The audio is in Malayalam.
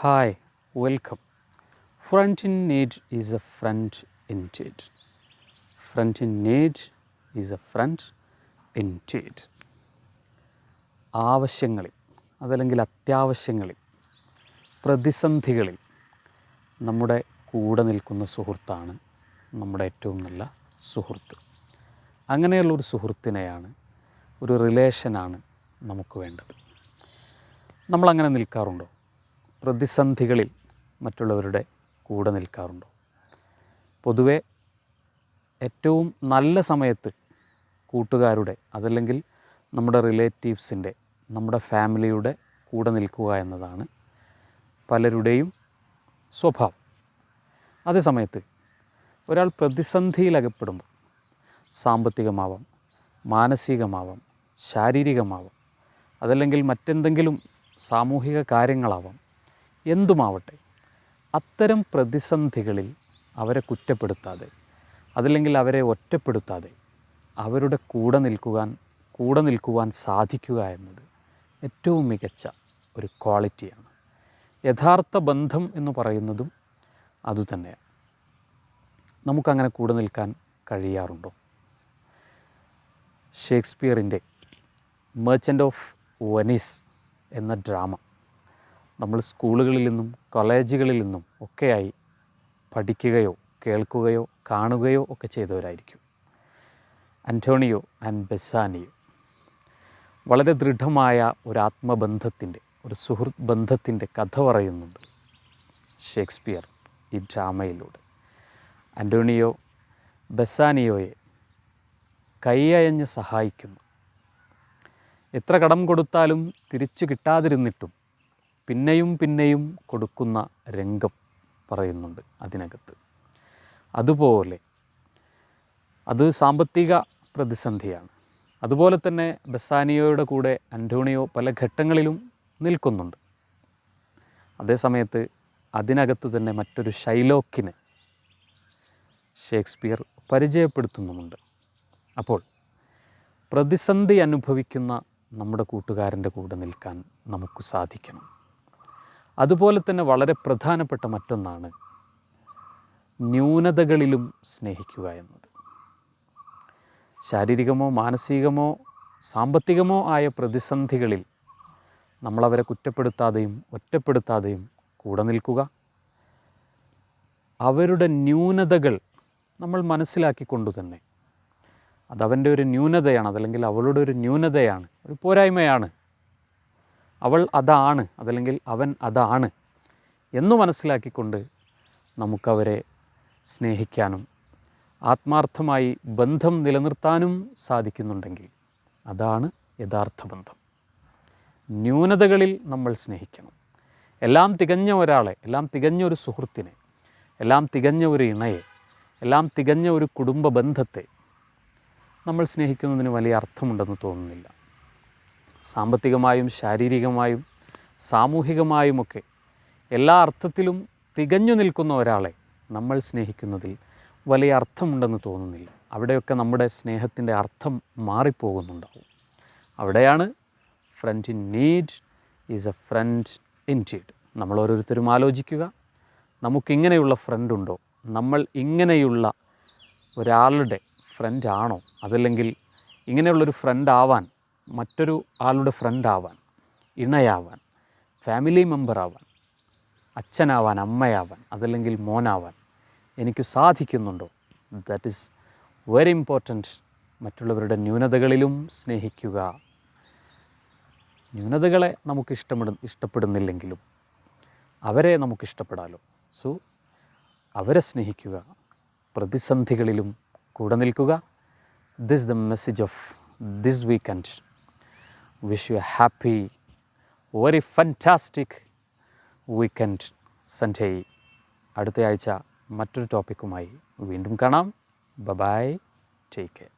Hi, welcome. Friend in need is a friend indeed. Friend in need is a friend indeed. ആവശ്യങ്ങളിൽ അതല്ലെങ്കിൽ അത്യാവശ്യങ്ങളിൽ പ്രതിസന്ധികളിൽ നമ്മുടെ കൂടെ നിൽക്കുന്ന സുഹൃത്താണ് നമ്മുടെ ഏറ്റവും നല്ല സുഹൃത്ത്. അങ്ങനെയുള്ളൊരു സുഹൃത്തിനെയാണ്, ഒരു റിലേഷനാണ് നമുക്ക് വേണ്ടത്. നമ്മളങ്ങനെ നിൽക്കാറുണ്ടോ? പ്രതിസന്ധികളിൽ മറ്റുള്ളവരുടെ കൂടെ നിൽക്കാറുണ്ടോ? പൊതുവെ ഏറ്റവും നല്ല സമയത്ത് കൂട്ടുകാരുടെ അതല്ലെങ്കിൽ നമ്മുടെ റിലേറ്റീവ്സിൻ്റെ, നമ്മുടെ ഫാമിലിയുടെ കൂടെ നിൽക്കുക എന്നതാണ് പലരുടെയും സ്വഭാവം. അതേ സമയത്ത് ഒരാൾ പ്രതിസന്ധിയിലകപ്പെടുമ്പോൾ, സാമ്പത്തികമാവാം, മാനസികമാവാം, ശാരീരികമാവാം, അതല്ലെങ്കിൽ മറ്റെന്തെങ്കിലും സാമൂഹിക കാര്യങ്ങളാവാം, എന്തുമാവട്ടെ, അത്തരം പ്രതിസന്ധികളിൽ അവരെ കുറ്റപ്പെടുത്താതെ അതല്ലെങ്കിൽ അവരെ ഒറ്റപ്പെടുത്താതെ അവരുടെ കൂടെ നിൽക്കുവാൻ സാധിക്കുക എന്നത് ഏറ്റവും മികച്ച ഒരു ക്വാളിറ്റിയാണ്. യഥാർത്ഥ ബന്ധം എന്ന് പറയുന്നതും അതുതന്നെയാണ്. നമുക്കങ്ങനെ കൂടെ നിൽക്കാൻ കഴിയാറുണ്ടോ? ഷേക്സ്പിയറിൻ്റെ മെർച്ചൻ്റ് ഓഫ് വെനീസ് എന്ന ഡ്രാമ നമ്മൾ സ്കൂളുകളിൽ നിന്നും കോളേജുകളിൽ നിന്നും ഒക്കെയായി പഠിക്കുകയോ കേൾക്കുകയോ കാണുകയോ ഒക്കെ ചെയ്തവരായിരിക്കും. അന്റോണിയോ ആൻഡ് ബെസാനിയോ വളരെ ദൃഢമായ ഒരു ആത്മബന്ധത്തിൻ്റെ, ഒരു സുഹൃത്ത് ബന്ധത്തിൻ്റെ കഥ പറയുന്നുണ്ട് ഷേക്സ്പിയർ ഈ ഡ്രാമയിലൂടെ. അന്റോണിയോ ബെസാനിയോയെ കൈയയഞ്ഞ് സഹായിക്കുന്നു. എത്ര കടം കൊടുത്താലും തിരിച്ചു കിട്ടാതിരുന്നിട്ടും പിന്നെയും കൊടുക്കുന്ന രംഗം പറയുന്നുണ്ട് അതിനകത്ത്. അതുപോലെ അത് സാമ്പത്തിക പ്രതിസന്ധിയാണ്. അതുപോലെ തന്നെ ബെസാനിയോയുടെ കൂടെ അന്റോണിയോ പല ഘട്ടങ്ങളിലും നിൽക്കുന്നുണ്ട്. അതേസമയത്ത് അതിനകത്തു തന്നെ മറ്റൊരു ഷൈലോക്കിനെ ഷേക്സ്പിയർ പരിചയപ്പെടുത്തുന്നുമുണ്ട്. അപ്പോൾ പ്രതിസന്ധി അനുഭവിക്കുന്ന നമ്മുടെ കൂട്ടുകാരൻ്റെ കൂടെ നിൽക്കാൻ നമുക്ക് സാധിക്കണം. അതുപോലെ തന്നെ വളരെ പ്രധാനപ്പെട്ട മറ്റൊന്നാണ് ന്യൂനതകളിലും സ്നേഹിക്കുക എന്നത്. ശാരീരികമോ മാനസികമോ സാമ്പത്തികമോ ആയ പ്രതിസന്ധികളിൽ നമ്മളവരെ കുറ്റപ്പെടുത്താതെയും ഒറ്റപ്പെടുത്താതെയും കൂടെ നിൽക്കുക. അവരുടെ ന്യൂനതകൾ നമ്മൾ മനസ്സിലാക്കിക്കൊണ്ടു തന്നെ, അതവൻ്റെ ഒരു ന്യൂനതയാണ്, അതല്ലെങ്കിൽ അവളുടെ ഒരു ന്യൂനതയാണ്, ഒരു പോരായ്മയാണ്, അവൾ അതാണ് അതല്ലെങ്കിൽ അവൻ അതാണ് എന്ന് മനസ്സിലാക്കിക്കൊണ്ട് നമുക്കവരെ സ്നേഹിക്കാനും ആത്മാർത്ഥമായി ബന്ധം നിലനിർത്താനും സാധിക്കുന്നുണ്ടെങ്കിൽ അതാണ് യഥാർത്ഥ ബന്ധം. ന്യൂനതകളിൽ നമ്മൾ സ്നേഹിക്കണം. എല്ലാം തികഞ്ഞ ഒരാളെ, എല്ലാം തികഞ്ഞ ഒരു സുഹൃത്തിനെ, എല്ലാം തികഞ്ഞ ഒരു ഇണയെ, എല്ലാം തികഞ്ഞ ഒരു കുടുംബ ബന്ധത്തെ നമ്മൾ സ്നേഹിക്കുന്നതിന് വലിയ അർത്ഥമുണ്ടെന്ന് തോന്നുന്നില്ല. സാമ്പത്തികമായും ശാരീരികമായും സാമൂഹികമായുമൊക്കെ എല്ലാ അർത്ഥത്തിലും തികഞ്ഞു നിൽക്കുന്ന ഒരാളെ നമ്മൾ സ്നേഹിക്കുന്നതിൽ വലിയ അർത്ഥമുണ്ടെന്ന് തോന്നുന്നില്ല. അവിടെയൊക്കെ നമ്മുടെ സ്നേഹത്തിൻ്റെ അർത്ഥം മാറിപ്പോകുന്നുണ്ടാവും. അവിടെയാണ് friend in need is a friend indeed. നമ്മൾ ഓരോരുത്തരും ആലോചിക്കുക, നമുക്കിങ്ങനെയുള്ള ഫ്രണ്ടുണ്ടോ? നമ്മൾ ഇങ്ങനെയുള്ള ഒരാളുടെ ഫ്രണ്ടാണോ? അതല്ലെങ്കിൽ ഇങ്ങനെയുള്ളൊരു ഫ്രണ്ടാവാൻ, മറ്റൊരു ആളുടെ ഫ്രണ്ടാവാൻ, ഇണയാവാൻ, ഫാമിലി മെമ്പറാവാൻ, അച്ഛനാവാൻ, അമ്മയാവാൻ, അതല്ലെങ്കിൽ മോനാവാൻ എനിക്ക് സാധിക്കുന്നുണ്ടോ? That is very important. മറ്റുള്ളവരുടെ ന്യൂനതകളിലും സ്നേഹിക്കുക. ന്യൂനതകളെ നമുക്ക് ഇഷ്ടപ്പെടുന്നില്ലെങ്കിലും അവരെ നമുക്കിഷ്ടപ്പെടാമല്ലോ. സോ അവരെ സ്നേഹിക്കുക, പ്രതിസന്ധികളിലും കൂടെ നിൽക്കുക. This the message of this weekend. Wish you a happy, very fantastic weekend Sunday. അടുത്ത ആഴ്ച മറ്റൊരു ടോപ്പിക്കുമായി വീണ്ടും കാണാം. Bye, take care.